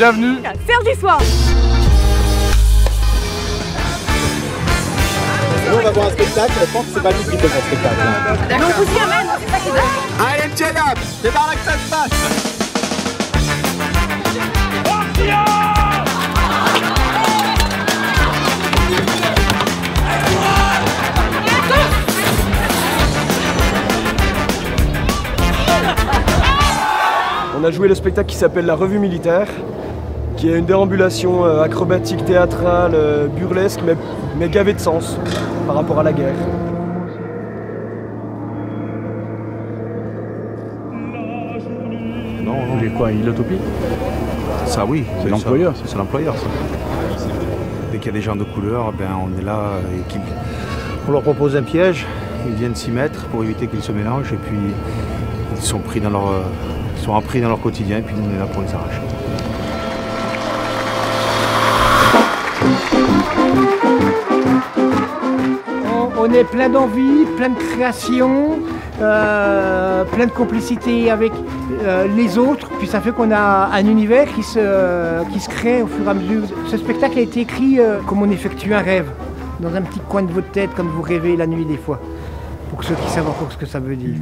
Bienvenue. Serge du soir. Nous on va voir un spectacle, je pense que c'est pas nous qui faisons un spectacle. Mais on vous y amène, c'est ça qui est dingue. Allez, check-up, c'est par là que ça se passe. On a joué le spectacle qui s'appelle La Revue Militaire, qui est une déambulation acrobatique, théâtrale, burlesque, mais gavée de sens par rapport à la guerre. Non, il est quoi, il utopie? Ça oui, C'est l'employeur. C'est l'employeur ça. Dès qu'il y a des gens de couleur, ben, on est là et on leur propose un piège, ils viennent s'y mettre pour éviter qu'ils se mélangent et puis ils sont pris dans leur, appris dans leur quotidien et puis nous on est là pour les arracher. On est plein d'envie, plein de création, plein de complicité avec les autres. Puis ça fait qu'on a un univers qui se crée au fur et à mesure. Ce spectacle a été écrit comme on effectue un rêve, dans un petit coin de votre tête, comme vous rêvez la nuit des fois, pour ceux qui savent encore ce que ça veut dire.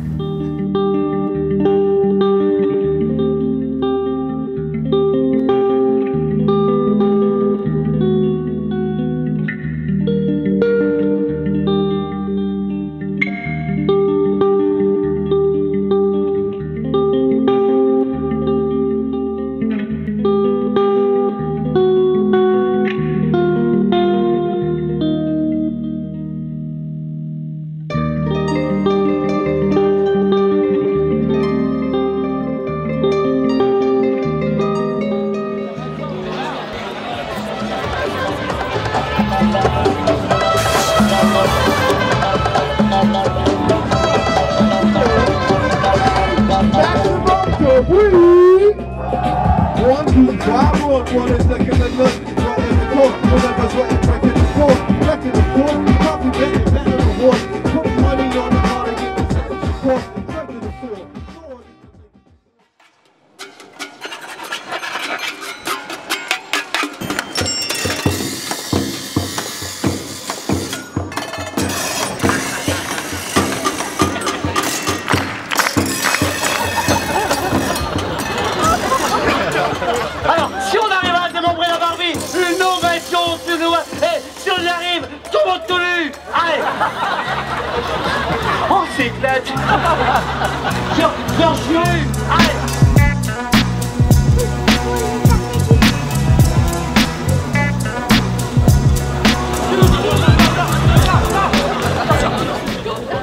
Alors, si on arrive à démembrer la Barbie, une ovation sur nous. Et si on y arrive, tout le monde tout nu. Allez. On s'éclate. Georges, allez.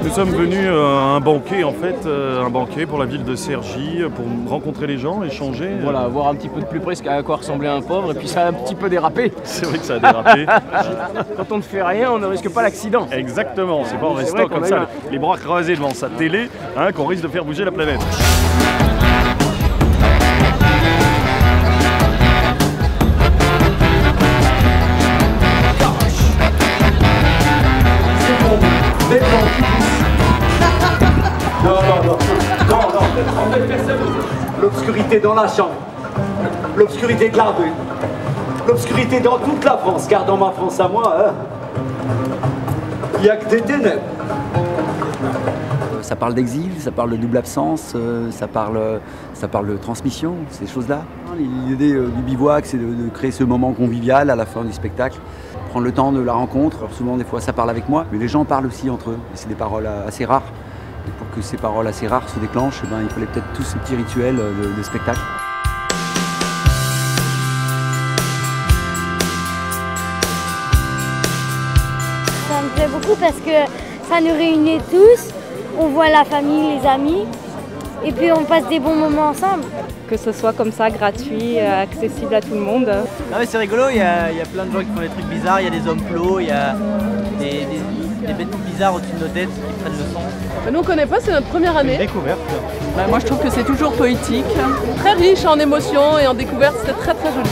Nous sommes venus à un banquet en fait, un banquet pour la ville de Cergy, pour rencontrer les gens, échanger. Voilà, voir un petit peu de plus près à quoi ressemblait un pauvre et puis ça a un petit peu dérapé. C'est vrai que ça a dérapé. Quand on ne fait rien, on ne risque pas l'accident. Exactement, c'est pas en restant comme ça, les bras croisés devant sa télé, hein, qu'on risque de faire bouger la planète. L'obscurité dans la chambre, l'obscurité de la rue, l'obscurité dans toute la France, car dans ma France à moi, il n'y a que des ténèbres. Ça parle d'exil, ça parle de double absence, ça parle de transmission, ces choses-là. L'idée du bivouac, c'est de créer ce moment convivial à la fin du spectacle, prendre le temps de la rencontre. Alors souvent, des fois, ça parle avec moi, mais les gens parlent aussi entre eux. C'est des paroles assez rares. Et pour que ces paroles assez rares se déclenchent, eh ben, il fallait peut-être tous ces petits rituels de spectacle. Ça me plaît beaucoup parce que ça nous réunit tous, on voit la famille, les amis, et puis on passe des bons moments ensemble. Que ce soit comme ça, gratuit, accessible à tout le monde. Non mais c'est rigolo, il y a plein de gens qui font des trucs bizarres, il y a des hommes plots, il y a des bêtes bizarres au-dessus de nos têtes qui prennent le sang. Nous on ne connaît pas, c'est notre première année. Découverte. Moi je trouve que c'est toujours poétique, très riche en émotions et en découvertes, c'était très très joli.